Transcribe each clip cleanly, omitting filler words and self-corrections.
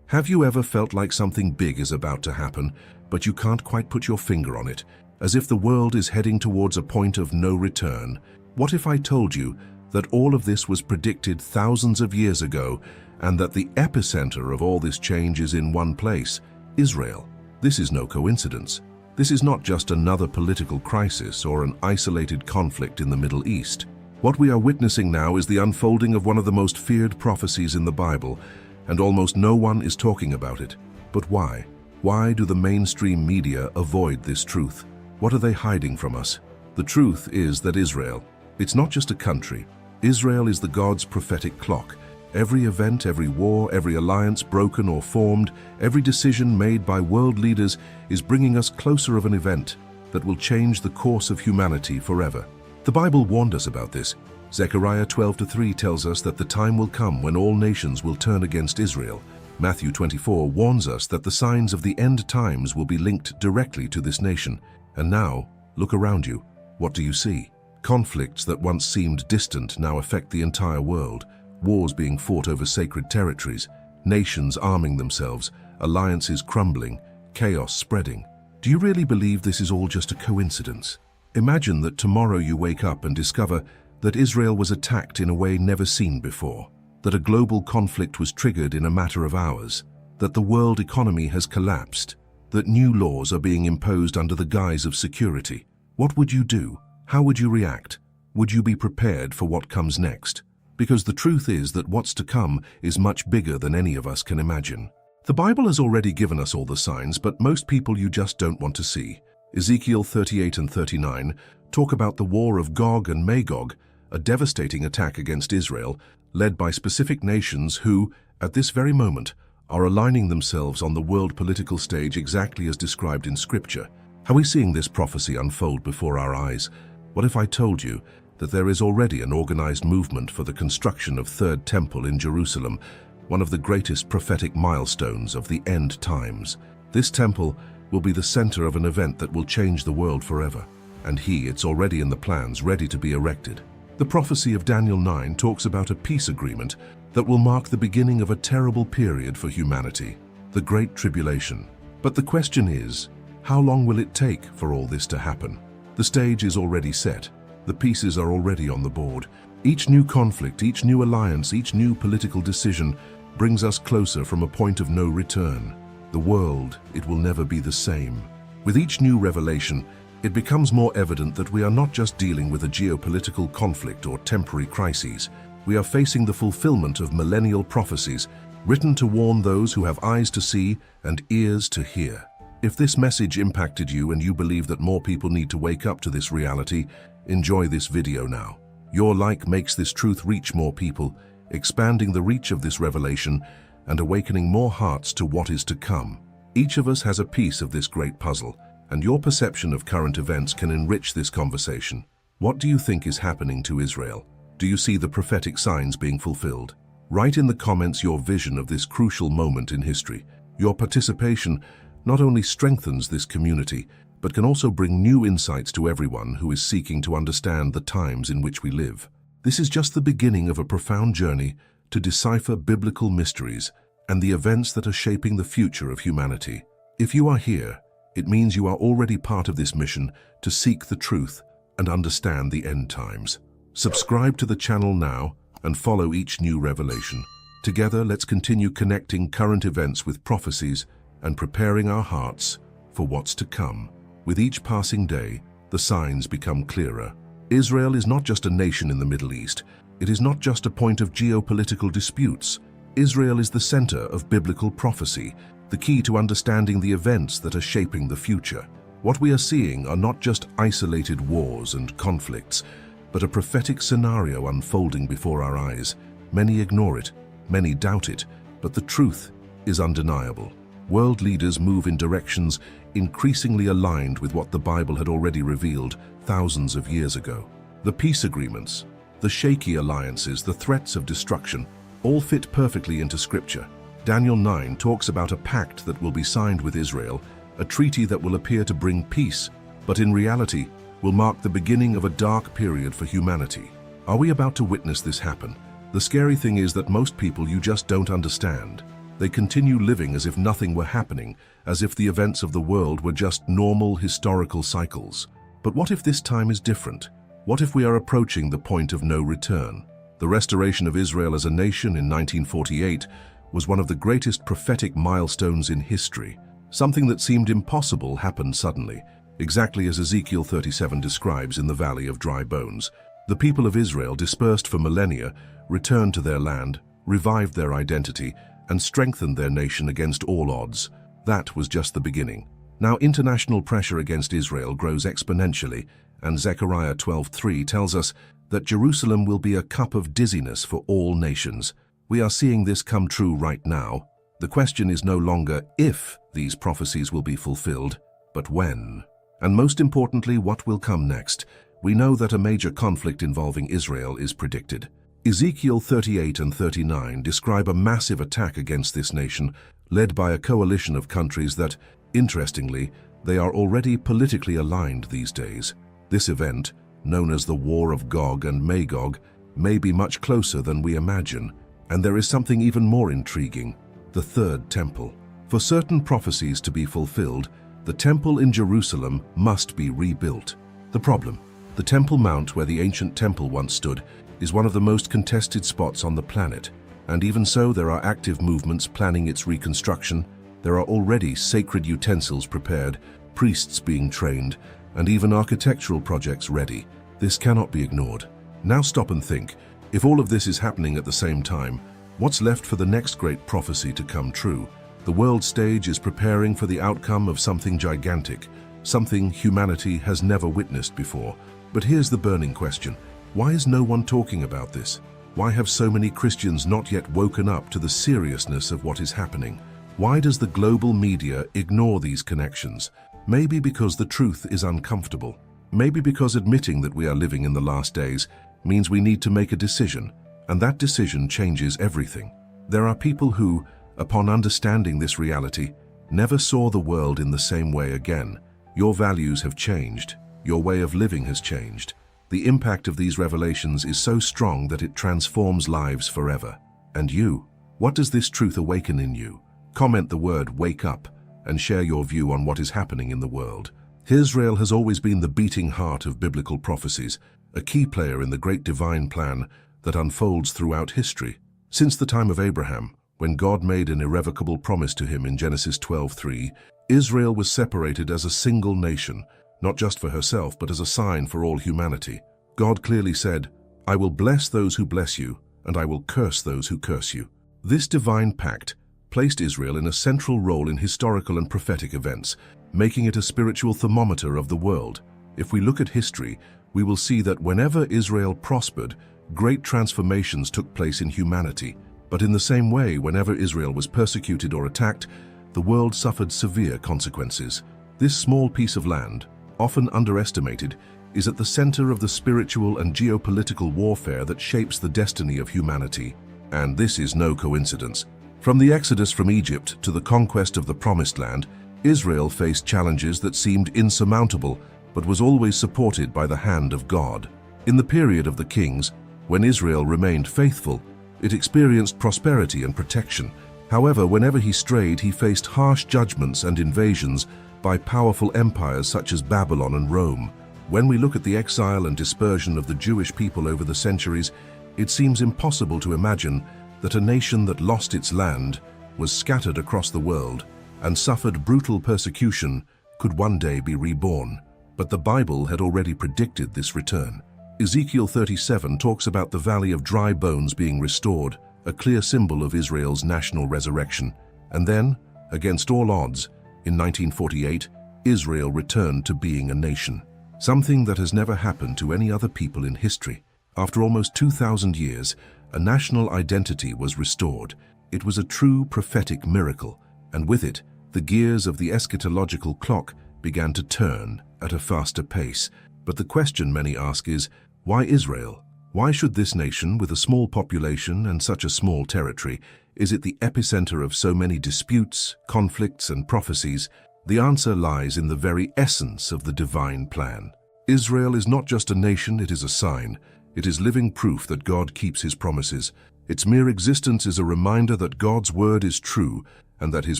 Have you ever felt like something big is about to happen, but you can't quite put your finger on it, as if the world is heading towards a point of no return? What if I told you that all of this was predicted thousands of years ago, and that the epicenter of all this change is in one place, Israel? This is no coincidence. This is not just another political crisis or an isolated conflict in the Middle East. What we are witnessing now is the unfolding of one of the most feared prophecies in the Bible, and almost no one is talking about it. But why? Why do the mainstream media avoid this truth? What are they hiding from us? The truth is that Israel, it's not just a country. Israel is the God's prophetic clock. Every event, every war, every alliance broken or formed, every decision made by world leaders is bringing us closer of an event that will change the course of humanity forever. The Bible warned us about this. Zechariah 12:3 tells us that the time will come when all nations will turn against Israel. Matthew 24 warns us that the signs of the end times will be linked directly to this nation. And now, look around you. What do you see? Conflicts that once seemed distant now affect the entire world. Wars being fought over sacred territories, nations arming themselves, alliances crumbling, chaos spreading. Do you really believe this is all just a coincidence? Imagine that tomorrow you wake up and discover that Israel was attacked in a way never seen before, that a global conflict was triggered in a matter of hours, that the world economy has collapsed, that new laws are being imposed under the guise of security. What would you do? How would you react? Would you be prepared for what comes next? Because the truth is that what's to come is much bigger than any of us can imagine. The Bible has already given us all the signs, but most people you just don't want to see. Ezekiel 38 and 39 talk about the war of Gog and Magog, a devastating attack against Israel, led by specific nations who, at this very moment, are aligning themselves on the world political stage exactly as described in Scripture. Are we seeing this prophecy unfold before our eyes? What if I told you that there is already an organized movement for the construction of Third Temple in Jerusalem, one of the greatest prophetic milestones of the end times? This temple will be the center of an event that will change the world forever, and it's already in the plans, ready to be erected. The prophecy of Daniel 9 talks about a peace agreement that will mark the beginning of a terrible period for humanity, the Great Tribulation. But the question is, how long will it take for all this to happen? The stage is already set. The pieces are already on the board. Each new conflict, each new alliance, each new political decision brings us closer from a point of no return. The world, it will never be the same. With each new revelation, it becomes more evident that we are not just dealing with a geopolitical conflict or temporary crises. We are facing the fulfillment of millennial prophecies written to warn those who have eyes to see and ears to hear. If this message impacted you and you believe that more people need to wake up to this reality, enjoy this video now. Your like makes this truth reach more people, expanding the reach of this revelation and awakening more hearts to what is to come. Each of us has a piece of this great puzzle, and your perception of current events can enrich this conversation. What do you think is happening to Israel? Do you see the prophetic signs being fulfilled? Write in the comments your vision of this crucial moment in history. Your participation not only strengthens this community, but can also bring new insights to everyone who is seeking to understand the times in which we live. This is just the beginning of a profound journey to decipher biblical mysteries and the events that are shaping the future of humanity. If you are here, it means you are already part of this mission to seek the truth and understand the end times. Subscribe to the channel now and follow each new revelation. Together, let's continue connecting current events with prophecies and preparing our hearts for what's to come. With each passing day, the signs become clearer. Israel is not just a nation in the Middle East. It is not just a point of geopolitical disputes. Israel is the center of biblical prophecy, the key to understanding the events that are shaping the future. What we are seeing are not just isolated wars and conflicts, but a prophetic scenario unfolding before our eyes. Many ignore it, many doubt it, but the truth is undeniable. World leaders move in directions increasingly aligned with what the Bible had already revealed thousands of years ago. The peace agreements, the shaky alliances, the threats of destruction, all fit perfectly into Scripture. Daniel 9 talks about a pact that will be signed with Israel, a treaty that will appear to bring peace, but in reality will mark the beginning of a dark period for humanity. Are we about to witness this happen? The scary thing is that most people you just don't understand. They continue living as if nothing were happening, as if the events of the world were just normal historical cycles. But what if this time is different? What if we are approaching the point of no return? The restoration of Israel as a nation in 1948 was one of the greatest prophetic milestones in history. Something that seemed impossible happened suddenly, exactly as Ezekiel 37 describes in the Valley of Dry Bones. The people of Israel, dispersed for millennia, returned to their land, revived their identity, and strengthened their nation against all odds. That was just the beginning. Now international pressure against Israel grows exponentially, and Zechariah 12:3 tells us that Jerusalem will be a cup of dizziness for all nations. We are seeing this come true right now. The question is no longer if these prophecies will be fulfilled, but when. And most importantly, what will come next. We know that a major conflict involving Israel is predicted. Ezekiel 38 and 39 describe a massive attack against this nation, led by a coalition of countries that, interestingly, they are already politically aligned these days. This event, known as the War of Gog and Magog, may be much closer than we imagine. And there is something even more intriguing: the Third Temple. For certain prophecies to be fulfilled, the temple in Jerusalem must be rebuilt. The problem: the Temple Mount, where the ancient temple once stood, is one of the most contested spots on the planet. And even so, there are active movements planning its reconstruction. There are already sacred utensils prepared, priests being trained, and even architectural projects ready. This cannot be ignored. Now stop and think. If all of this is happening at the same time, what's left for the next great prophecy to come true? The world stage is preparing for the outcome of something gigantic, something humanity has never witnessed before. But here's the burning question: why is no one talking about this? Why have so many Christians not yet woken up to the seriousness of what is happening? Why does the global media ignore these connections? Maybe because the truth is uncomfortable. Maybe because admitting that we are living in the last days means we need to make a decision, and that decision changes everything. There are people who, upon understanding this reality, never saw the world in the same way again. Your values have changed. Your way of living has changed. The impact of these revelations is so strong that it transforms lives forever. And you? What does this truth awaken in you? Comment the word "wake up" and share your view on what is happening in the world. Israel has always been the beating heart of biblical prophecies, a key player in the great divine plan that unfolds throughout history. Since the time of Abraham, when God made an irrevocable promise to him in Genesis 12:3, Israel was separated as a single nation, not just for herself, but as a sign for all humanity. God clearly said, "I will bless those who bless you, and I will curse those who curse you." This divine pact placed Israel in a central role in historical and prophetic events, making it a spiritual thermometer of the world. If we look at history, we will see that whenever Israel prospered, great transformations took place in humanity. But in the same way, whenever Israel was persecuted or attacked, the world suffered severe consequences. This small piece of land, often underestimated, is at the center of the spiritual and geopolitical warfare that shapes the destiny of humanity. And this is no coincidence. From the exodus from Egypt to the conquest of the Promised Land, Israel faced challenges that seemed insurmountable, but was always supported by the hand of God. In the period of the kings, when Israel remained faithful, it experienced prosperity and protection. However, whenever he strayed, he faced harsh judgments and invasions by powerful empires such as Babylon and Rome. When we look at the exile and dispersion of the Jewish people over the centuries, it seems impossible to imagine that a nation that lost its land, was scattered across the world, and suffered brutal persecution could one day be reborn. But the Bible had already predicted this return. Ezekiel 37 talks about the Valley of Dry Bones being restored, a clear symbol of Israel's national resurrection. And then, against all odds, in 1948, Israel returned to being a nation, something that has never happened to any other people in history. After almost 2,000 years, a national identity was restored. It was a true prophetic miracle, and with it, the gears of the eschatological clock began to turn at a faster pace. But the question many ask is, why Israel? Why should this nation, with a small population and such a small territory, is it the epicenter of so many disputes, conflicts, and prophecies? The answer lies in the very essence of the divine plan. Israel is not just a nation, it is a sign. It is living proof that God keeps his promises. Its mere existence is a reminder that God's word is true and that his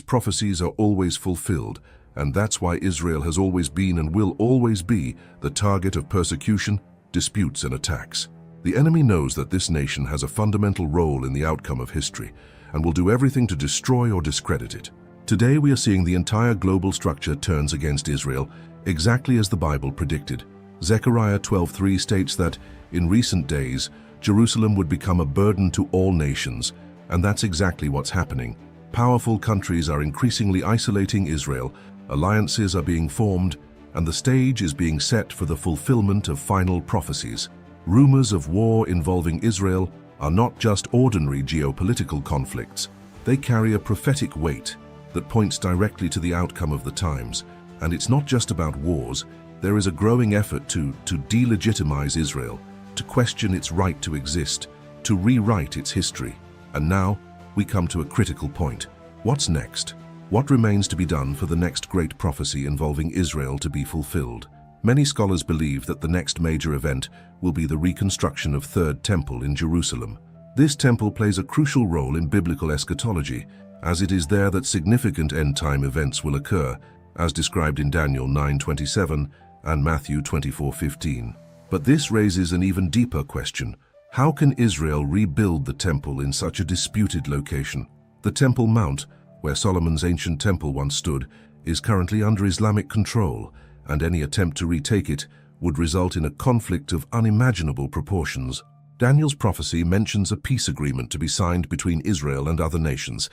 prophecies are always fulfilled, and that's why Israel has always been and will always be the target of persecution, disputes, and attacks. The enemy knows that this nation has a fundamental role in the outcome of history and will do everything to destroy or discredit it. Today we are seeing the entire global structure turns against Israel, exactly as the Bible predicted. Zechariah 12:3 states that, in recent days, Jerusalem would become a burden to all nations, and that's exactly what's happening. Powerful countries are increasingly isolating Israel, alliances are being formed, and the stage is being set for the fulfillment of final prophecies. Rumors of war involving Israel are not just ordinary geopolitical conflicts. They carry a prophetic weight that points directly to the outcome of the times. And it's not just about wars. There is a growing effort to delegitimize Israel, to question its right to exist, to rewrite its history. And now, we come to a critical point. What's next? What remains to be done for the next great prophecy involving Israel to be fulfilled? Many scholars believe that the next major event will be the reconstruction of Third Temple in Jerusalem. This temple plays a crucial role in biblical eschatology, as it is there that significant end-time events will occur, as described in Daniel 9:27 and Matthew 24:15. But this raises an even deeper question. How can Israel rebuild the temple in such a disputed location? The Temple Mount, where Solomon's ancient temple once stood, is currently under Islamic control, and any attempt to retake it would result in a conflict of unimaginable proportions. Daniel's prophecy mentions a peace agreement to be signed between Israel and other nations,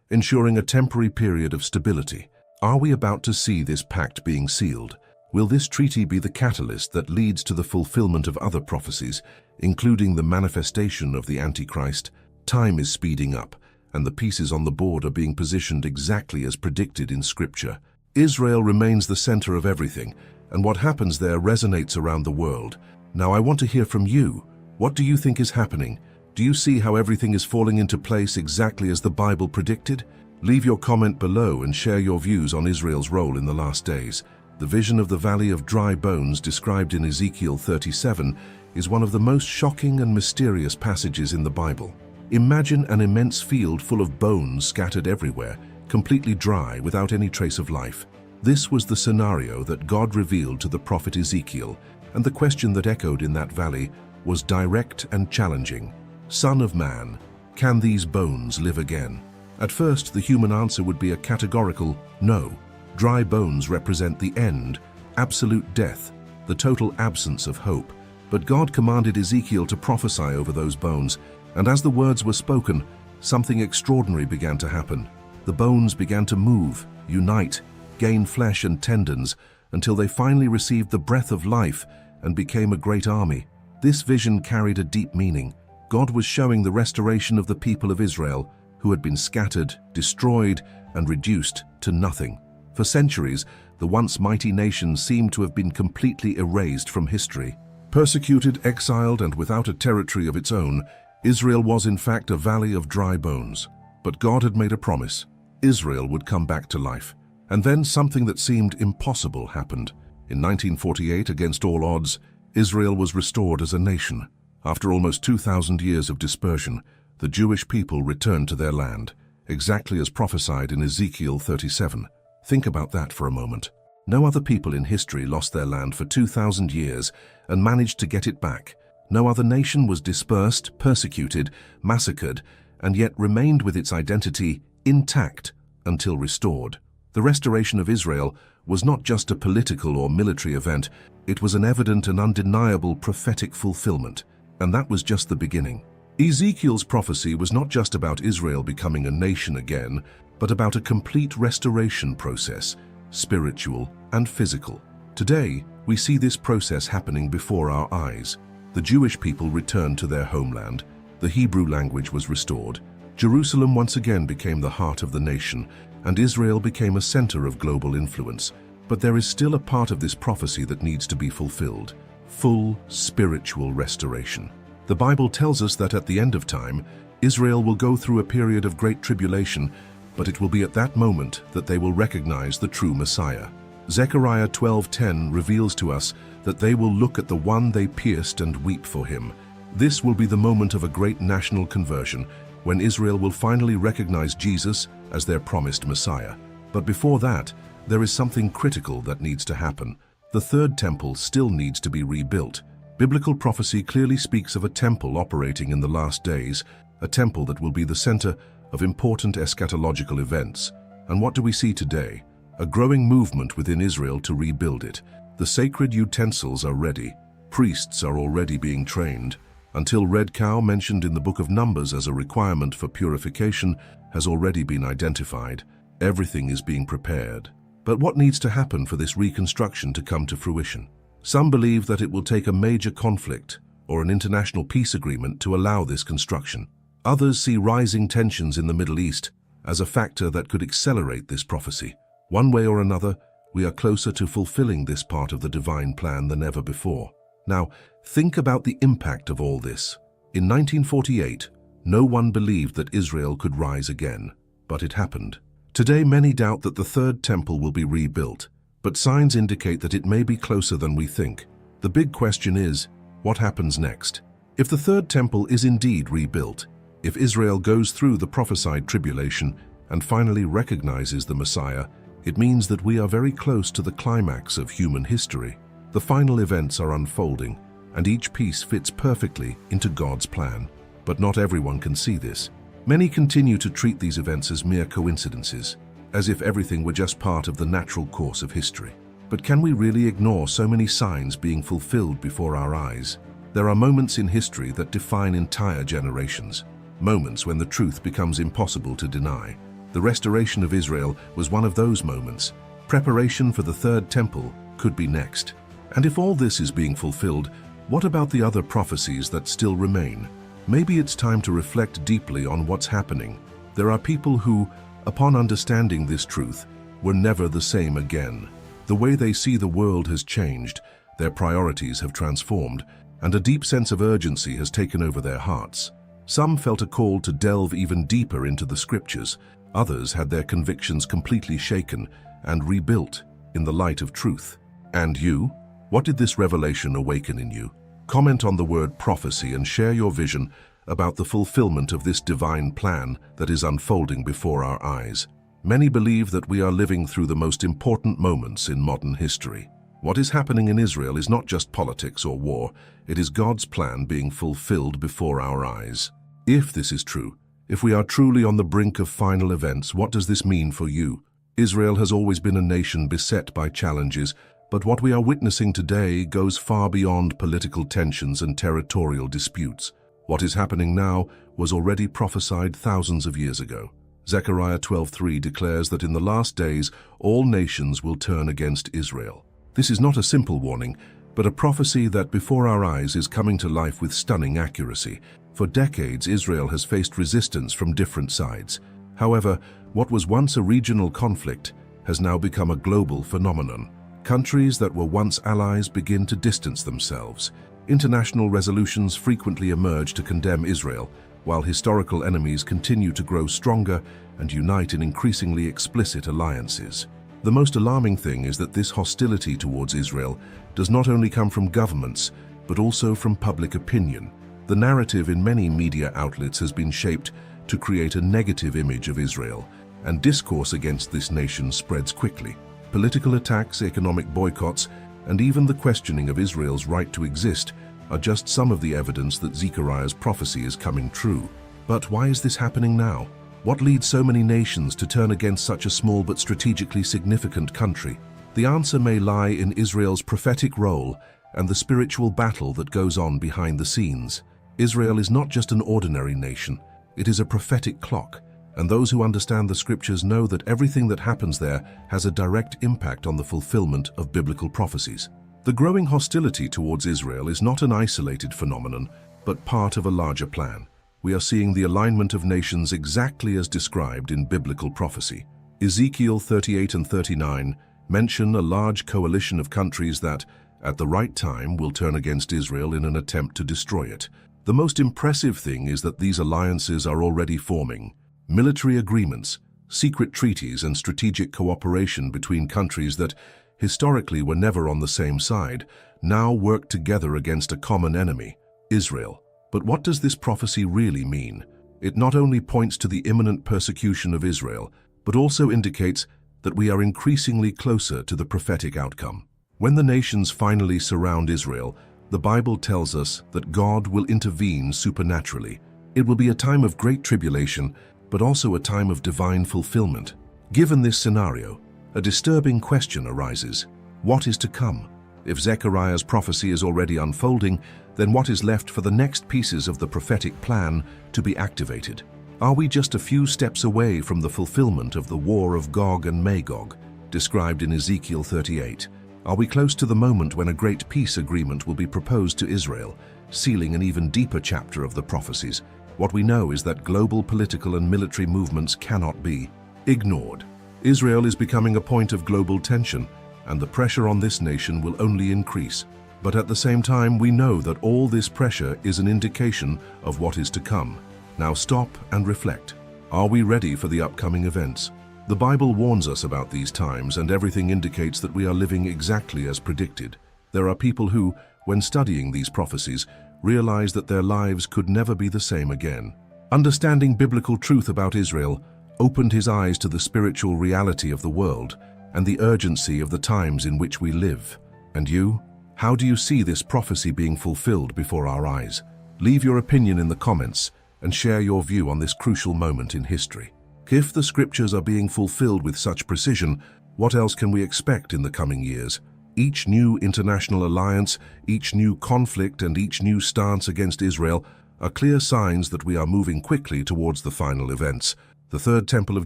ensuring a temporary period of stability. Are we about to see this pact being sealed? Will this treaty be the catalyst that leads to the fulfillment of other prophecies, including the manifestation of the Antichrist? Time is speeding up, and the pieces on the board are being positioned exactly as predicted in Scripture. Israel remains the center of everything, and what happens there resonates around the world. Now I want to hear from you. What do you think is happening? Do you see how everything is falling into place exactly as the Bible predicted? Leave your comment below and share your views on Israel's role in the last days. The vision of the Valley of Dry Bones described in Ezekiel 37 is one of the most shocking and mysterious passages in the Bible. Imagine an immense field full of bones scattered everywhere, completely dry without any trace of life. This was the scenario that God revealed to the prophet Ezekiel, and the question that echoed in that valley was direct and challenging. Son of man, can these bones live again? At first, the human answer would be a categorical no. Dry bones represent the end, absolute death, the total absence of hope. But God commanded Ezekiel to prophesy over those bones, and as the words were spoken, something extraordinary began to happen. The bones began to move, unite, gain flesh and tendons, until they finally received the breath of life and became a great army. This vision carried a deep meaning. God was showing the restoration of the people of Israel, who had been scattered, destroyed, and reduced to nothing. For centuries, the once mighty nation seemed to have been completely erased from history. Persecuted, exiled, and without a territory of its own, Israel was in fact a valley of dry bones. But God had made a promise. Israel would come back to life. And then something that seemed impossible happened. In 1948, against all odds, Israel was restored as a nation. After almost 2,000 years of dispersion, the Jewish people returned to their land, exactly as prophesied in Ezekiel 37. Think about that for a moment. No other people in history lost their land for 2,000 years and managed to get it back. No other nation was dispersed, persecuted, massacred, and yet remained with its identity intact until restored. The restoration of Israel was not just a political or military event, it was an evident and undeniable prophetic fulfillment. And that was just the beginning. Ezekiel's prophecy was not just about Israel becoming a nation again, but about a complete restoration process, spiritual and physical. Today, we see this process happening before our eyes. The Jewish people returned to their homeland, the Hebrew language was restored, Jerusalem once again became the heart of the nation, and Israel became a center of global influence. But there is still a part of this prophecy that needs to be fulfilled: full spiritual restoration. The Bible tells us that at the end of time, Israel will go through a period of great tribulation, but it will be at that moment that they will recognize the true Messiah. Zechariah 12:10 reveals to us that they will look at the one they pierced and weep for him. This will be the moment of a great national conversion, when Israel will finally recognize Jesus as their promised Messiah. But before that, there is something critical that needs to happen. The third temple still needs to be rebuilt. Biblical prophecy clearly speaks of a temple operating in the last days, a temple that will be the center of important eschatological events. And what do we see today? A growing movement within Israel to rebuild it. The sacred utensils are ready. Priests are already being trained. Until red cow, mentioned in the book of Numbers as a requirement for purification, has already been identified. Everything is being prepared. But what needs to happen for this reconstruction to come to fruition? Some believe that it will take a major conflict or an international peace agreement to allow this construction. Others see rising tensions in the Middle East as a factor that could accelerate this prophecy. One way or another, we are closer to fulfilling this part of the divine plan than ever before. Now, think about the impact of all this. In 1948, no one believed that Israel could rise again, but it happened. Today, many doubt that the third temple will be rebuilt, but signs indicate that it may be closer than we think. The big question is, what happens next? If the third temple is indeed rebuilt, if Israel goes through the prophesied tribulation and finally recognizes the Messiah, it means that we are very close to the climax of human history. The final events are unfolding, and each piece fits perfectly into God's plan. But not everyone can see this. Many continue to treat these events as mere coincidences, as if everything were just part of the natural course of history. But can we really ignore so many signs being fulfilled before our eyes? There are moments in history that define entire generations, moments when the truth becomes impossible to deny. The restoration of Israel was one of those moments. Preparation for the third temple could be next. And if all this is being fulfilled, what about the other prophecies that still remain? Maybe it's time to reflect deeply on what's happening. There are people who, upon understanding this truth, were never the same again. The way they see the world has changed, their priorities have transformed, and a deep sense of urgency has taken over their hearts. Some felt a call to delve even deeper into the scriptures. Others had their convictions completely shaken and rebuilt in the light of truth. And you? What did this revelation awaken in you? Comment on the word prophecy and share your vision about the fulfillment of this divine plan that is unfolding before our eyes. Many believe that we are living through the most important moments in modern history. What is happening in Israel is not just politics or war, it is God's plan being fulfilled before our eyes. If this is true, if we are truly on the brink of final events, what does this mean for you? Israel has always been a nation beset by challenges, but what we are witnessing today goes far beyond political tensions and territorial disputes. What is happening now was already prophesied thousands of years ago. Zechariah 12:3 declares that in the last days all nations will turn against Israel. This is not a simple warning, but a prophecy that before our eyes is coming to life with stunning accuracy. For decades, Israel has faced resistance from different sides. However, what was once a regional conflict has now become a global phenomenon. Countries that were once allies begin to distance themselves. International resolutions frequently emerge to condemn Israel, while historical enemies continue to grow stronger and unite in increasingly explicit alliances. The most alarming thing is that this hostility towards Israel does not only come from governments, but also from public opinion. The narrative in many media outlets has been shaped to create a negative image of Israel, and discourse against this nation spreads quickly. Political attacks, economic boycotts, and even the questioning of Israel's right to exist are just some of the evidence that Zechariah's prophecy is coming true. But why is this happening now? What leads so many nations to turn against such a small but strategically significant country? The answer may lie in Israel's prophetic role and the spiritual battle that goes on behind the scenes. Israel is not just an ordinary nation, it is a prophetic clock, and those who understand the scriptures know that everything that happens there has a direct impact on the fulfillment of biblical prophecies. The growing hostility towards Israel is not an isolated phenomenon, but part of a larger plan. We are seeing the alignment of nations exactly as described in biblical prophecy. Ezekiel 38 and 39 mention a large coalition of countries that, at the right time, will turn against Israel in an attempt to destroy it. The most impressive thing is that these alliances are already forming. Military agreements, secret treaties, and strategic cooperation between countries that historically were never on the same side now work together against a common enemy, Israel. But what does this prophecy really mean? It not only points to the imminent persecution of Israel, but also indicates that we are increasingly closer to the prophetic outcome. When the nations finally surround Israel, the Bible tells us that God will intervene supernaturally. It will be a time of great tribulation, but also a time of divine fulfillment. Given this scenario, a disturbing question arises. What is to come? If Zechariah's prophecy is already unfolding, then what is left for the next pieces of the prophetic plan to be activated? Are we just a few steps away from the fulfillment of the war of Gog and Magog, described in Ezekiel 38? Are we close to the moment when a great peace agreement will be proposed to Israel, sealing an even deeper chapter of the prophecies? What we know is that global political and military movements cannot be ignored. Israel is becoming a point of global tension, and the pressure on this nation will only increase. But at the same time, we know that all this pressure is an indication of what is to come. Now stop and reflect. Are we ready for the upcoming events? The Bible warns us about these times, and everything indicates that we are living exactly as predicted. There are people who, when studying these prophecies, realize that their lives could never be the same again. Understanding biblical truth about Israel opened his eyes to the spiritual reality of the world and the urgency of the times in which we live. And you? How do you see this prophecy being fulfilled before our eyes? Leave your opinion in the comments and share your view on this crucial moment in history. If the scriptures are being fulfilled with such precision, what else can we expect in the coming years? Each new international alliance, each new conflict, and each new stance against Israel are clear signs that we are moving quickly towards the final events. The Third Temple of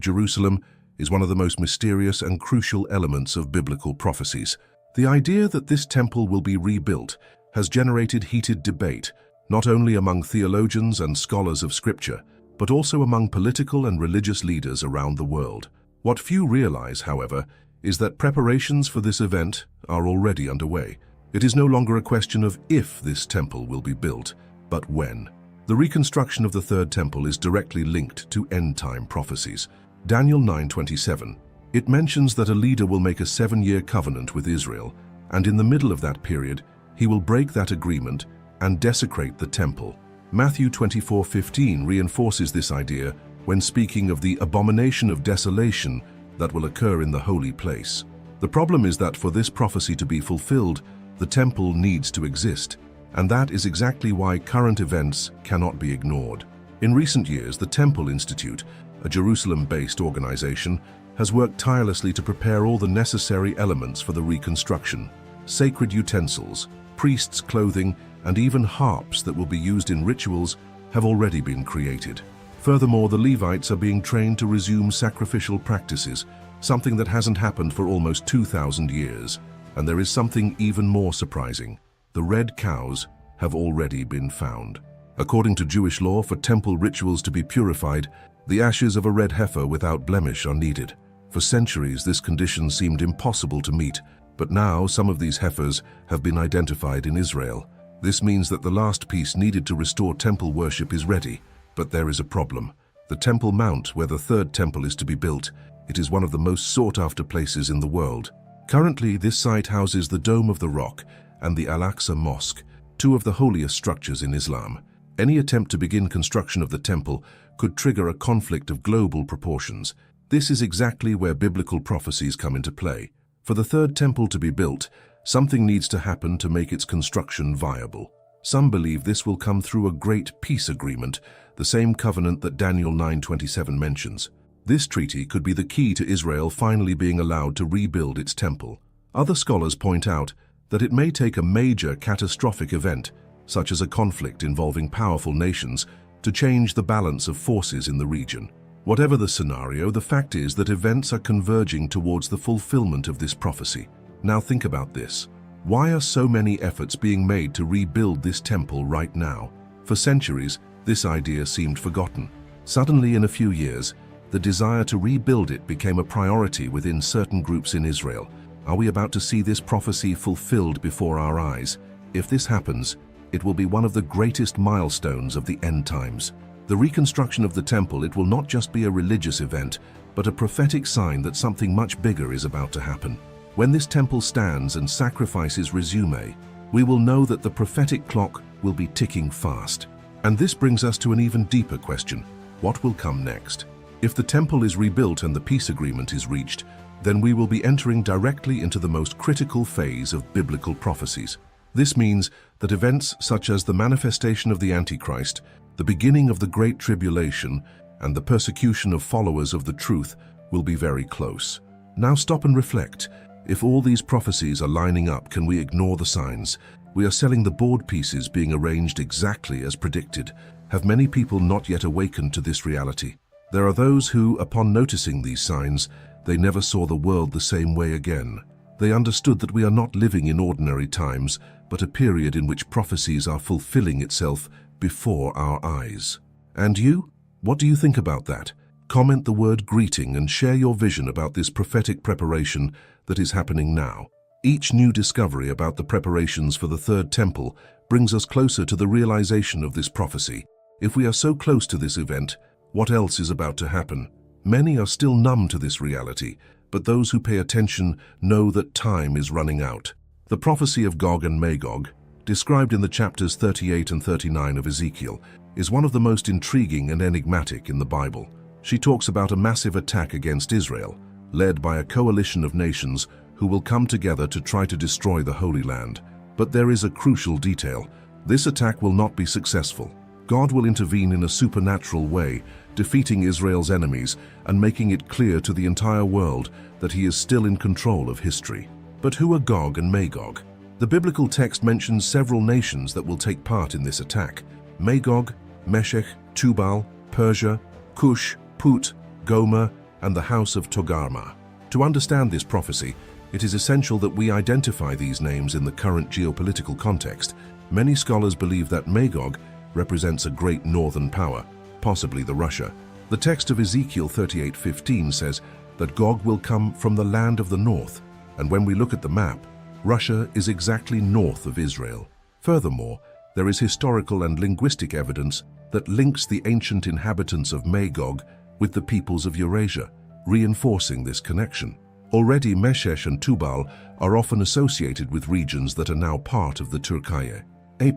Jerusalem is one of the most mysterious and crucial elements of biblical prophecies. The idea that this temple will be rebuilt has generated heated debate, not only among theologians and scholars of Scripture, but also among political and religious leaders around the world. What few realize, however, is that preparations for this event are already underway. It is no longer a question of if this temple will be built, but when. The reconstruction of the Third Temple is directly linked to end-time prophecies. Daniel 9:27. It mentions that a leader will make a 7-year covenant with Israel, and in the middle of that period, he will break that agreement and desecrate the temple. Matthew 24:15 reinforces this idea when speaking of the abomination of desolation that will occur in the holy place. The problem is that for this prophecy to be fulfilled, the temple needs to exist, and that is exactly why current events cannot be ignored. In recent years, the Temple Institute, a Jerusalem-based organization, has worked tirelessly to prepare all the necessary elements for the reconstruction. Sacred utensils, priests' clothing, and even harps that will be used in rituals have already been created. Furthermore, the Levites are being trained to resume sacrificial practices, something that hasn't happened for almost 2,000 years. And there is something even more surprising. The red cows have already been found. According to Jewish law, for temple rituals to be purified, the ashes of a red heifer without blemish are needed. For centuries, this condition seemed impossible to meet, but now some of these heifers have been identified in Israel. This means that the last piece needed to restore temple worship is ready, but there is a problem. The Temple Mount, where the Third Temple is to be built, it is one of the most sought-after places in the world. Currently, this site houses the Dome of the Rock and the Al-Aqsa Mosque, two of the holiest structures in Islam. Any attempt to begin construction of the temple could trigger a conflict of global proportions. This is exactly where biblical prophecies come into play. For the Third Temple to be built, something needs to happen to make its construction viable. Some believe this will come through a great peace agreement, the same covenant that Daniel 9:27 mentions. This treaty could be the key to Israel finally being allowed to rebuild its temple. Other scholars point out that it may take a major catastrophic event, such as a conflict involving powerful nations, to change the balance of forces in the region. Whatever the scenario, the fact is that events are converging towards the fulfillment of this prophecy. Now think about this. Why are so many efforts being made to rebuild this temple right now? For centuries, this idea seemed forgotten. Suddenly, in a few years, the desire to rebuild it became a priority within certain groups in Israel. Are we about to see this prophecy fulfilled before our eyes? If this happens, it will be one of the greatest milestones of the end times. The reconstruction of the temple, it will not just be a religious event, but a prophetic sign that something much bigger is about to happen. When this temple stands and sacrifices resume, we will know that the prophetic clock will be ticking fast. And this brings us to an even deeper question. What will come next? If the temple is rebuilt and the peace agreement is reached, then we will be entering directly into the most critical phase of biblical prophecies. This means that events such as the manifestation of the Antichrist, the beginning of the Great Tribulation, and the persecution of followers of the truth will be very close. Now stop and reflect. If all these prophecies are lining up, can we ignore the signs? We are selling the board pieces being arranged exactly as predicted. Have many people not yet awakened to this reality? There are those who, upon noticing these signs, they never saw the world the same way again. They understood that we are not living in ordinary times, but a period in which prophecies are fulfilling itself before our eyes. And you? What do you think about that? Comment the word greeting and share your vision about this prophetic preparation that is happening now. Each new discovery about the preparations for the Third Temple brings us closer to the realization of this prophecy. If we are so close to this event, what else is about to happen? Many are still numb to this reality, but those who pay attention know that time is running out. The prophecy of Gog and Magog, described in the chapters 38 and 39 of Ezekiel, is one of the most intriguing and enigmatic in the Bible. She talks about a massive attack against Israel, led by a coalition of nations who will come together to try to destroy the Holy Land. But there is a crucial detail. This attack will not be successful. God will intervene in a supernatural way, defeating Israel's enemies and making it clear to the entire world that he is still in control of history. But who are Gog and Magog? The biblical text mentions several nations that will take part in this attack: Magog, Meshech, Tubal, Persia, Cush, Put, Gomer, and the house of Togarmah. To understand this prophecy, it is essential that we identify these names in the current geopolitical context. Many scholars believe that Magog represents a great northern power, possibly the Russia. The text of Ezekiel 38:15 says that Gog will come from the land of the north, and when we look at the map, Russia is exactly north of Israel. Furthermore, there is historical and linguistic evidence that links the ancient inhabitants of Magog with the peoples of Eurasia, reinforcing this connection. Already Meshech and Tubal are often associated with regions that are now part of the Turkiye.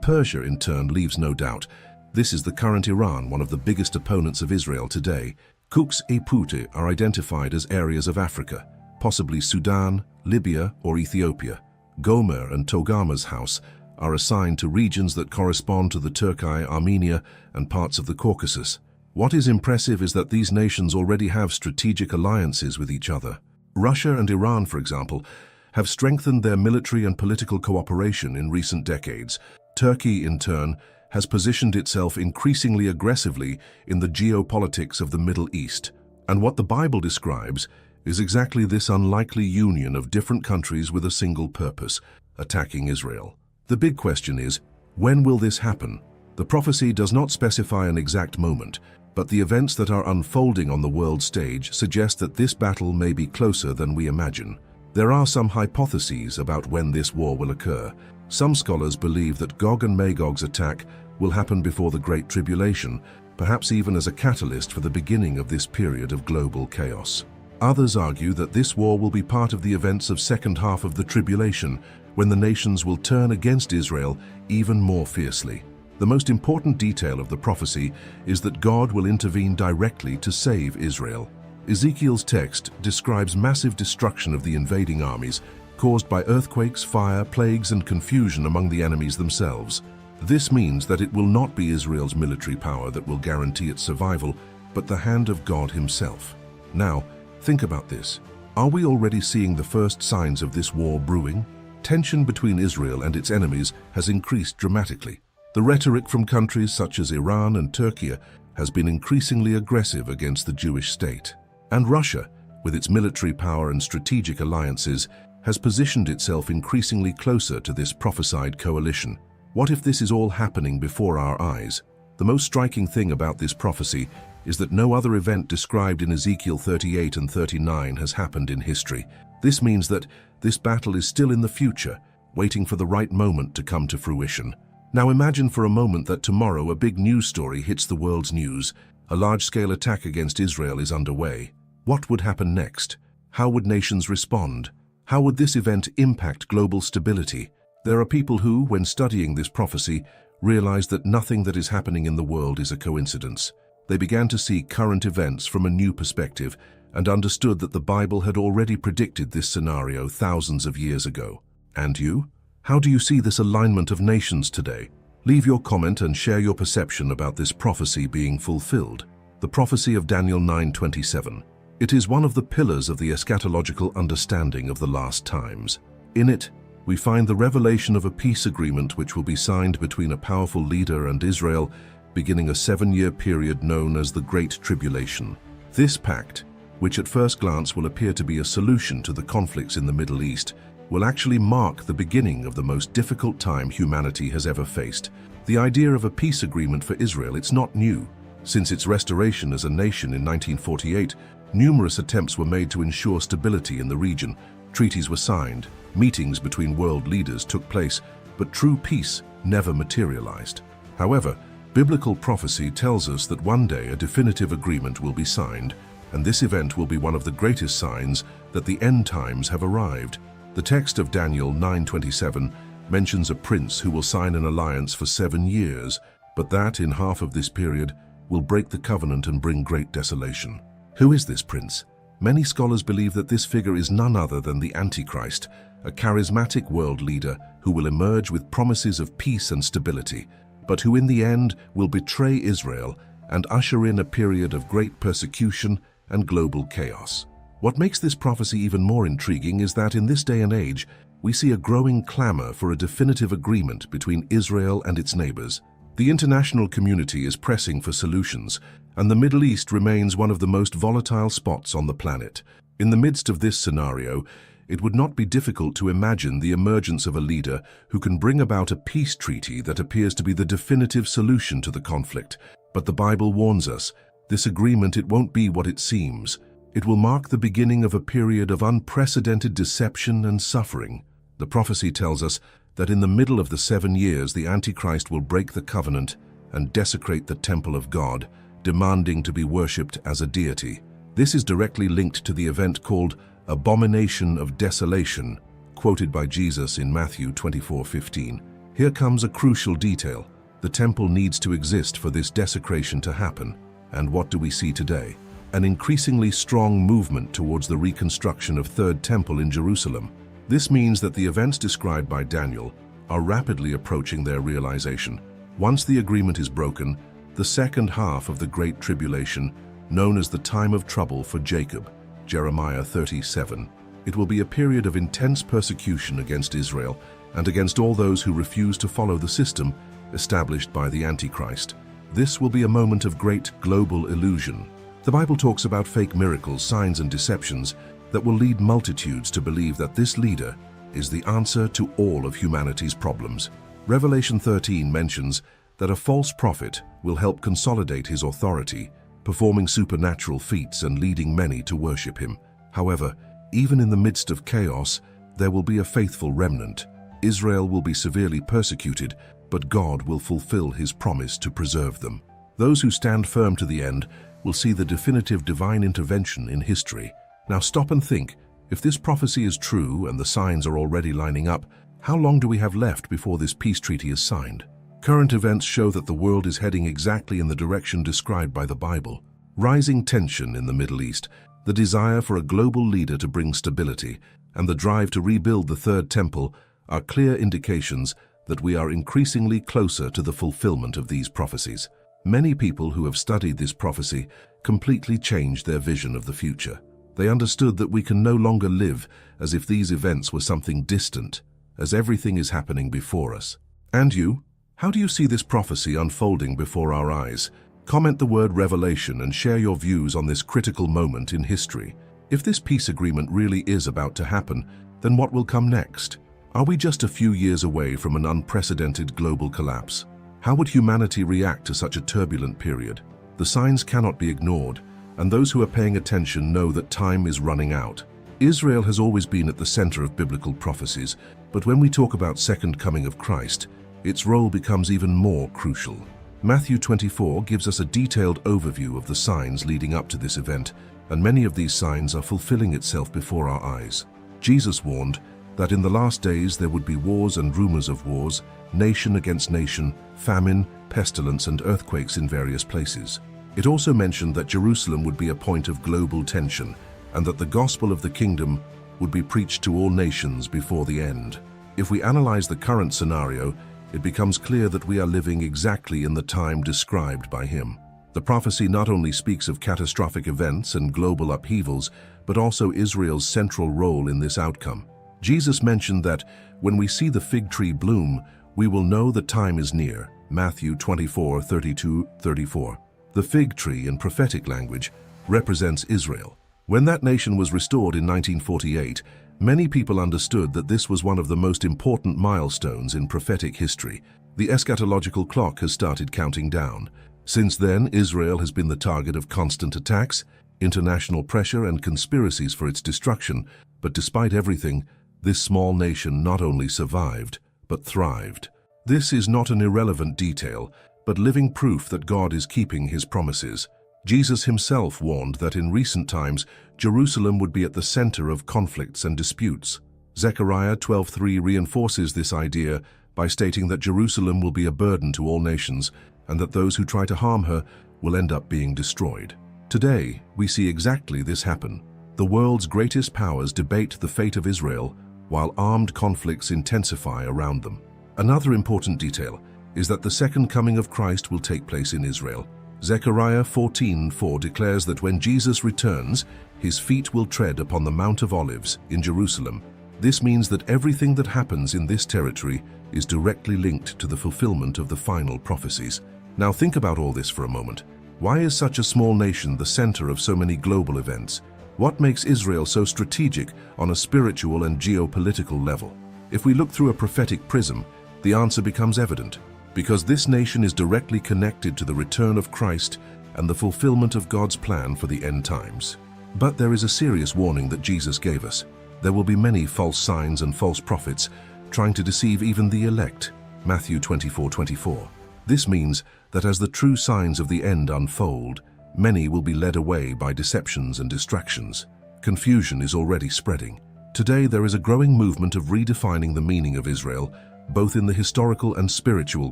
Persia, in turn, leaves no doubt. This is the current Iran, one of the biggest opponents of Israel today. Kuks e Pute are identified as areas of Africa, possibly Sudan, Libya, or Ethiopia. Gomer and Togarmah's house are assigned to regions that correspond to the Turkey, Armenia, and parts of the Caucasus. What is impressive is that these nations already have strategic alliances with each other. Russia and Iran, for example, have strengthened their military and political cooperation in recent decades. Turkey, in turn, has positioned itself increasingly aggressively in the geopolitics of the Middle East. And what the Bible describes is exactly this unlikely union of different countries with a single purpose: attacking Israel. The big question is, when will this happen? The prophecy does not specify an exact moment, but the events that are unfolding on the world stage suggest that this battle may be closer than we imagine. There are some hypotheses about when this war will occur. Some scholars believe that Gog and Magog's attack will happen before the Great Tribulation, perhaps even as a catalyst for the beginning of this period of global chaos. Others argue that this war will be part of the events of second half of the tribulation, when the nations will turn against Israel even more fiercely. The most important detail of the prophecy is that God will intervene directly to save Israel. Ezekiel's text describes massive destruction of the invading armies, caused by earthquakes, fire, plagues, and confusion among the enemies themselves. This means that it will not be Israel's military power that will guarantee its survival, but the hand of God himself. Now, think about this. Are we already seeing the first signs of this war brewing? Tension between Israel and its enemies has increased dramatically. The rhetoric from countries such as Iran and Turkey has been increasingly aggressive against the Jewish state. And Russia, with its military power and strategic alliances, has positioned itself increasingly closer to this prophesied coalition. What if this is all happening before our eyes? The most striking thing about this prophecy is that no other event described in Ezekiel 38 and 39 has happened in history. This means that this battle is still in the future, waiting for the right moment to come to fruition. Now imagine for a moment that tomorrow a big news story hits the world's news. A large-scale attack against Israel is underway. What would happen next? How would nations respond? How would this event impact global stability? There are people who, when studying this prophecy, realized that nothing that is happening in the world is a coincidence. They began to see current events from a new perspective and understood that the Bible had already predicted this scenario thousands of years ago. And you? How do you see this alignment of nations today? Leave your comment and share your perception about this prophecy being fulfilled. The prophecy of Daniel 9:27. It is one of the pillars of the eschatological understanding of the last times. In it, we find the revelation of a peace agreement which will be signed between a powerful leader and Israel, beginning a 7-year period known as the Great Tribulation. This pact, which at first glance will appear to be a solution to the conflicts in the Middle East, will actually mark the beginning of the most difficult time humanity has ever faced. The idea of a peace agreement for Israel, it's not new. Since its restoration as a nation in 1948, numerous attempts were made to ensure stability in the region. Treaties were signed, meetings between world leaders took place, but true peace never materialized. However, biblical prophecy tells us that one day a definitive agreement will be signed, and this event will be one of the greatest signs that the end times have arrived. The text of Daniel 9:27 mentions a prince who will sign an alliance for 7 years, but that in half of this period will break the covenant and bring great desolation. Who is this prince? Many scholars believe that this figure is none other than the Antichrist, a charismatic world leader who will emerge with promises of peace and stability, but who in the end will betray Israel and usher in a period of great persecution and global chaos. What makes this prophecy even more intriguing is that in this day and age, we see a growing clamor for a definitive agreement between Israel and its neighbors. The international community is pressing for solutions, and the Middle East remains one of the most volatile spots on the planet. In the midst of this scenario, it would not be difficult to imagine the emergence of a leader who can bring about a peace treaty that appears to be the definitive solution to the conflict. But the Bible warns us, this agreement, it won't be what it seems. It will mark the beginning of a period of unprecedented deception and suffering. The prophecy tells us that in the middle of the 7 years, the Antichrist will break the covenant and desecrate the temple of God, demanding to be worshipped as a deity. This is directly linked to the event called abomination of desolation, quoted by Jesus in Matthew 24:15. Here comes a crucial detail. The temple needs to exist for this desecration to happen. And what do we see today? An increasingly strong movement towards the reconstruction of Third Temple in Jerusalem. This means that the events described by Daniel are rapidly approaching their realization. Once the agreement is broken, the second half of the Great Tribulation, known as the time of trouble for Jacob, Jeremiah 37, it will be a period of intense persecution against Israel and against all those who refuse to follow the system established by the Antichrist. This will be a moment of great global illusion. The Bible talks about fake miracles, signs, and deceptions that will lead multitudes to believe that this leader is the answer to all of humanity's problems. Revelation 13 mentions that a false prophet will help consolidate his authority, performing supernatural feats and leading many to worship him. However, even in the midst of chaos, there will be a faithful remnant. Israel will be severely persecuted, but God will fulfill his promise to preserve them. Those who stand firm to the end will see the definitive divine intervention in history. Now stop and think, if this prophecy is true and the signs are already lining up, how long do we have left before this peace treaty is signed? Current events show that the world is heading exactly in the direction described by the Bible. Rising tension in the Middle East, the desire for a global leader to bring stability, and the drive to rebuild the Third Temple are clear indications that we are increasingly closer to the fulfillment of these prophecies. Many people who have studied this prophecy completely changed their vision of the future. They understood that we can no longer live as if these events were something distant, as everything is happening before us. And you? How do you see this prophecy unfolding before our eyes? Comment the word revelation and share your views on this critical moment in history. If this peace agreement really is about to happen, then what will come next? Are we just a few years away from an unprecedented global collapse? How would humanity react to such a turbulent period? The signs cannot be ignored, and those who are paying attention know that time is running out. Israel has always been at the center of biblical prophecies, but when we talk about second coming of Christ, its role becomes even more crucial. Matthew 24 gives us a detailed overview of the signs leading up to this event, and many of these signs are fulfilling itself before our eyes. Jesus warned, that in the last days there would be wars and rumors of wars, nation against nation, famine, pestilence, and earthquakes in various places. It also mentioned that Jerusalem would be a point of global tension, and that the gospel of the kingdom would be preached to all nations before the end. If we analyze the current scenario, it becomes clear that we are living exactly in the time described by him. The prophecy not only speaks of catastrophic events and global upheavals, but also Israel's central role in this outcome. Jesus mentioned that when we see the fig tree bloom, we will know the time is near. Matthew 24:32-34. The fig tree in prophetic language represents Israel. When that nation was restored in 1948, many people understood that this was one of the most important milestones in prophetic history. The eschatological clock has started counting down. Since then, Israel has been the target of constant attacks, international pressure, and conspiracies for its destruction. But despite everything, this small nation not only survived, but thrived. This is not an irrelevant detail, but living proof that God is keeping his promises. Jesus himself warned that in recent times, Jerusalem would be at the center of conflicts and disputes. Zechariah 12:3 reinforces this idea by stating that Jerusalem will be a burden to all nations, and that those who try to harm her will end up being destroyed. Today, we see exactly this happen. The world's greatest powers debate the fate of Israel, while armed conflicts intensify around them. Another important detail is that the second coming of Christ will take place in Israel. Zechariah 14:4 declares that when Jesus returns, his feet will tread upon the Mount of Olives in Jerusalem. This means that everything that happens in this territory is directly linked to the fulfillment of the final prophecies. Now think about all this for a moment. Why is such a small nation the center of so many global events? What makes Israel so strategic on a spiritual and geopolitical level? If we look through a prophetic prism, the answer becomes evident. Because this nation is directly connected to the return of Christ and the fulfillment of God's plan for the end times. But there is a serious warning that Jesus gave us. There will be many false signs and false prophets trying to deceive even the elect. Matthew 24:24. This means that as the true signs of the end unfold, many will be led away by deceptions and distractions. Confusion is already spreading. Today there is a growing movement of redefining the meaning of Israel, both in the historical and spiritual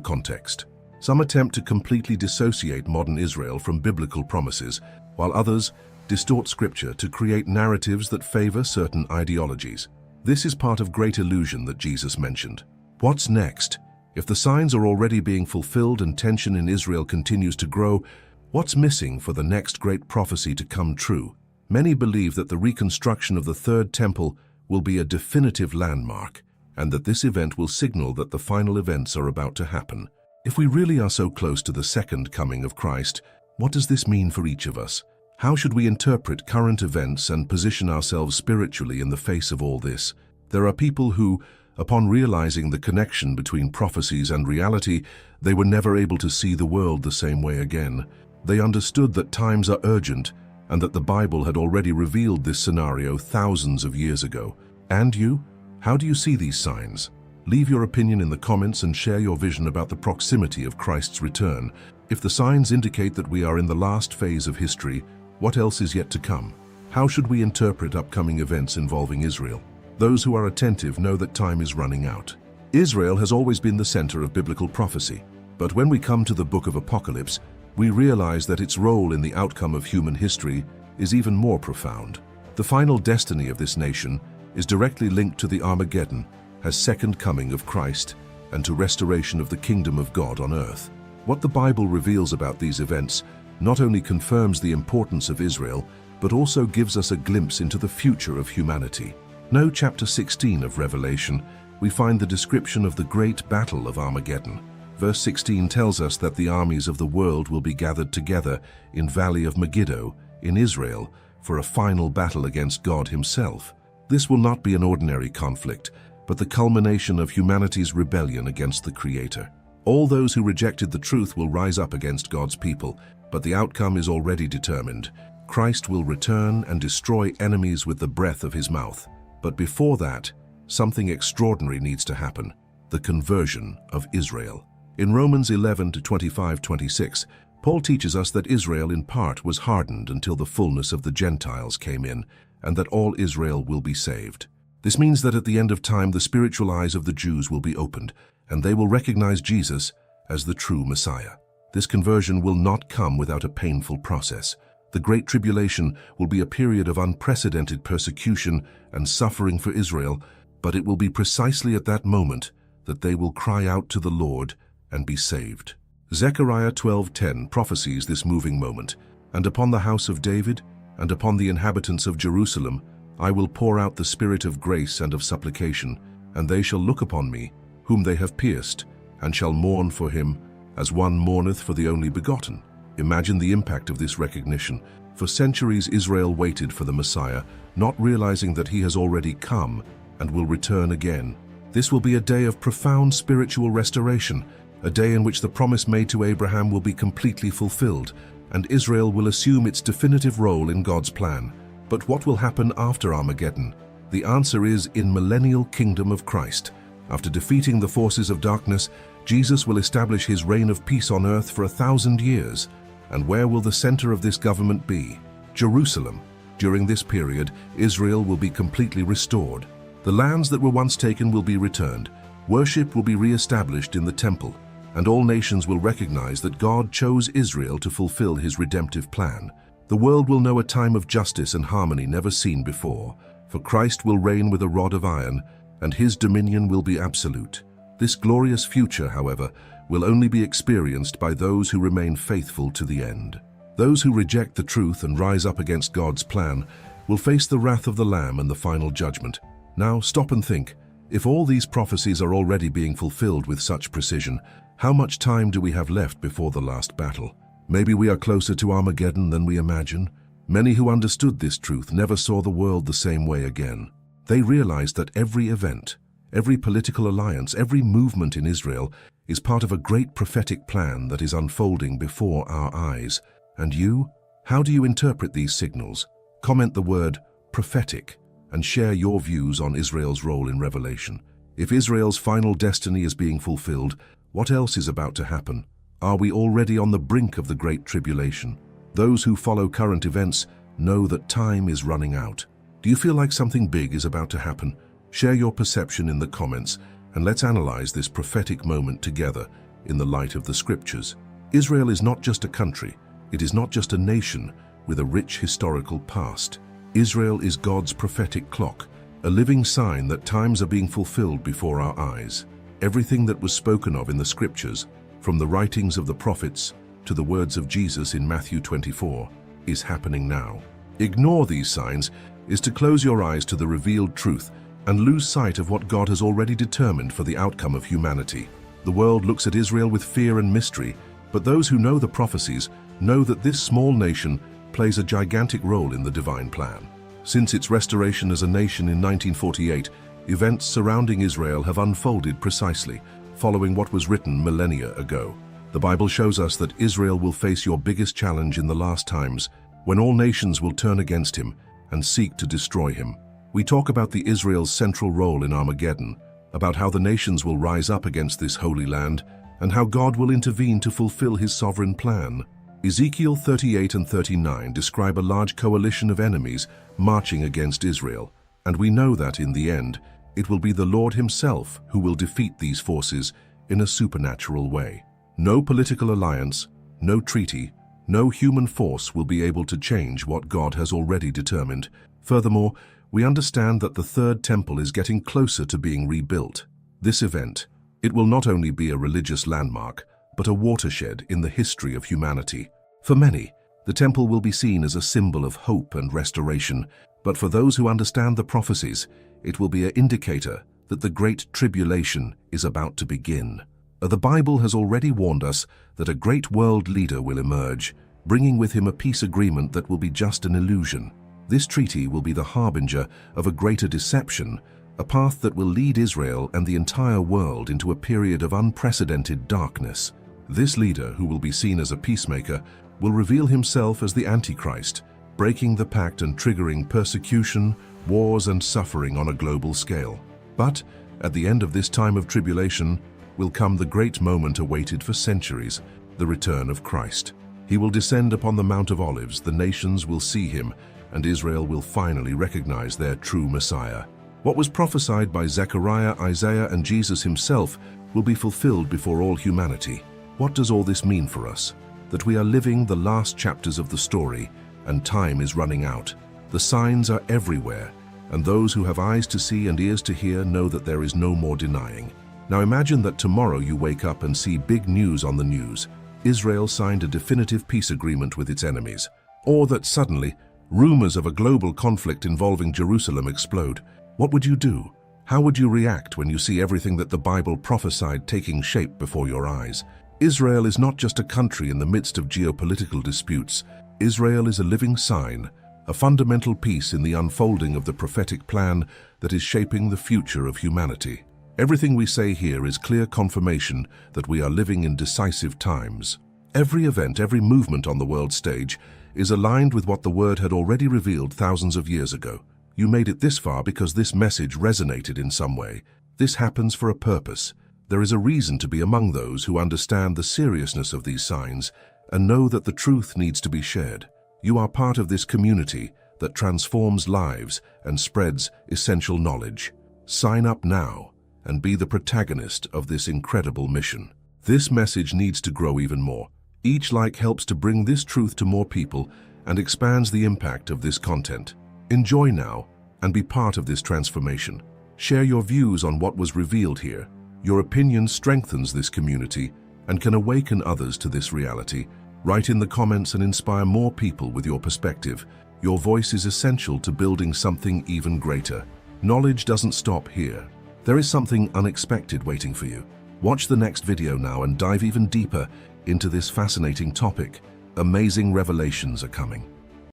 context. Some attempt to completely dissociate modern Israel from biblical promises, while others distort scripture to create narratives that favor certain ideologies. This is part of great illusion that Jesus mentioned. What's next? If the signs are already being fulfilled and tension in Israel continues to grow, what's missing for the next great prophecy to come true? Many believe that the reconstruction of the Third Temple will be a definitive landmark, and that this event will signal that the final events are about to happen. If we really are so close to the second coming of Christ, what does this mean for each of us? How should we interpret current events and position ourselves spiritually in the face of all this? There are people who, upon realizing the connection between prophecies and reality, they were never able to see the world the same way again. They understood that times are urgent and that the Bible had already revealed this scenario thousands of years ago. And you? How do you see these signs? Leave your opinion in the comments and share your vision about the proximity of Christ's return. If the signs indicate that we are in the last phase of history, what else is yet to come? How should we interpret upcoming events involving Israel? Those who are attentive know that time is running out. Israel has always been the center of biblical prophecy, but when we come to the book of Apocalypse, we realize that its role in the outcome of human history is even more profound. The final destiny of this nation is directly linked to the Armageddon as second coming of Christ and to restoration of the kingdom of God on earth. What the Bible reveals about these events not only confirms the importance of Israel, but also gives us a glimpse into the future of humanity. Now, chapter 16 of Revelation, we find the description of the great battle of Armageddon. Verse 16 tells us that the armies of the world will be gathered together in Valley of Megiddo in Israel for a final battle against God himself. This will not be an ordinary conflict, but the culmination of humanity's rebellion against the Creator. All those who rejected the truth will rise up against God's people, but the outcome is already determined. Christ will return and destroy enemies with the breath of his mouth. But before that, something extraordinary needs to happen: the conversion of Israel. In Romans 11:25-26, Paul teaches us that Israel in part was hardened until the fullness of the Gentiles came in, and that all Israel will be saved. This means that at the end of time, the spiritual eyes of the Jews will be opened, and they will recognize Jesus as the true Messiah. This conversion will not come without a painful process. The Great Tribulation will be a period of unprecedented persecution and suffering for Israel, but it will be precisely at that moment that they will cry out to the Lord and be saved. Zechariah 12:10 prophesies this moving moment. And upon the house of David, and upon the inhabitants of Jerusalem, I will pour out the spirit of grace and of supplication, and they shall look upon me, whom they have pierced, and shall mourn for him, as one mourneth for the only begotten. Imagine the impact of this recognition. For centuries Israel waited for the Messiah, not realizing that he has already come and will return again. This will be a day of profound spiritual restoration, a day in which the promise made to Abraham will be completely fulfilled, and Israel will assume its definitive role in God's plan. But what will happen after Armageddon? The answer is in millennial kingdom of Christ. After defeating the forces of darkness, Jesus will establish his reign of peace on earth for 1,000 years. And where will the center of this government be? Jerusalem. During this period, Israel will be completely restored. The lands that were once taken will be returned. Worship will be re-established in the temple, and all nations will recognize that God chose Israel to fulfill his redemptive plan. The world will know a time of justice and harmony never seen before, for Christ will reign with a rod of iron, and his dominion will be absolute. This glorious future, however, will only be experienced by those who remain faithful to the end. Those who reject the truth and rise up against God's plan will face the wrath of the Lamb and the final judgment. Now stop and think. If all these prophecies are already being fulfilled with such precision, how much time do we have left before the last battle? Maybe we are closer to Armageddon than we imagine. Many who understood this truth never saw the world the same way again. They realized that every event, every political alliance, every movement in Israel is part of a great prophetic plan that is unfolding before our eyes. And you? How do you interpret these signals? Comment the word prophetic and share your views on Israel's role in Revelation. If Israel's final destiny is being fulfilled, what else is about to happen? Are we already on the brink of the Great Tribulation? Those who follow current events know that time is running out. Do you feel like something big is about to happen? Share your perception in the comments, and let's analyze this prophetic moment together in the light of the scriptures. Israel is not just a country. It is not just a nation with a rich historical past. Israel is God's prophetic clock, a living sign that times are being fulfilled before our eyes. Everything that was spoken of in the scriptures, from the writings of the prophets to the words of Jesus in Matthew 24, is happening now. Ignore these signs is to close your eyes to the revealed truth and lose sight of what God has already determined for the outcome of humanity. The world looks at Israel with fear and mystery, but those who know the prophecies know that this small nation plays a gigantic role in the divine plan. Since its restoration as a nation in 1948, events surrounding Israel have unfolded precisely, following what was written millennia ago. The Bible shows us that Israel will face your biggest challenge in the last times, when all nations will turn against him and seek to destroy him. We talk about the Israel's central role in Armageddon, about how the nations will rise up against this holy land, and how God will intervene to fulfill his sovereign plan. Ezekiel 38 and 39 describe a large coalition of enemies marching against Israel, and we know that in the end, it will be the Lord himself who will defeat these forces in a supernatural way. No political alliance, no treaty, no human force will be able to change what God has already determined. Furthermore, we understand that the third temple is getting closer to being rebuilt. This event, it will not only be a religious landmark, but a watershed in the history of humanity. For many, the temple will be seen as a symbol of hope and restoration, but for those who understand the prophecies, it will be an indicator that the Great Tribulation is about to begin. The Bible has already warned us that a great world leader will emerge, bringing with him a peace agreement that will be just an illusion. This treaty will be the harbinger of a greater deception, a path that will lead Israel and the entire world into a period of unprecedented darkness. This leader, who will be seen as a peacemaker, will reveal himself as the Antichrist, breaking the pact and triggering persecution, wars, and suffering on a global scale. But at the end of this time of tribulation will come the great moment awaited for centuries, the return of Christ. He will descend upon the Mount of Olives, the nations will see him, and Israel will finally recognize their true Messiah. What was prophesied by Zechariah, Isaiah, and Jesus himself will be fulfilled before all humanity. What does all this mean for us? That we are living the last chapters of the story, and time is running out. The signs are everywhere, and those who have eyes to see and ears to hear know that there is no more denying. Now imagine that tomorrow you wake up and see big news on the news. Israel signed a definitive peace agreement with its enemies. Or that suddenly, rumors of a global conflict involving Jerusalem explode. What would you do? How would you react when you see everything that the Bible prophesied taking shape before your eyes? Israel is not just a country in the midst of geopolitical disputes. Israel is a living sign, a fundamental piece in the unfolding of the prophetic plan that is shaping the future of humanity. Everything we say here is clear confirmation that we are living in decisive times. Every event, every movement on the world stage is aligned with what the Word had already revealed thousands of years ago. You made it this far because this message resonated in some way. This happens for a purpose. There is a reason to be among those who understand the seriousness of these signs and know that the truth needs to be shared. You are part of this community that transforms lives and spreads essential knowledge. Sign up now and be the protagonist of this incredible mission. This message needs to grow even more. Each like helps to bring this truth to more people and expands the impact of this content. Enjoy now and be part of this transformation. Share your views on what was revealed here. Your opinion strengthens this community and can awaken others to this reality. Write in the comments and inspire more people with your perspective. Your voice is essential to building something even greater. Knowledge doesn't stop here. There is something unexpected waiting for you. Watch the next video now and dive even deeper into this fascinating topic. Amazing revelations are coming.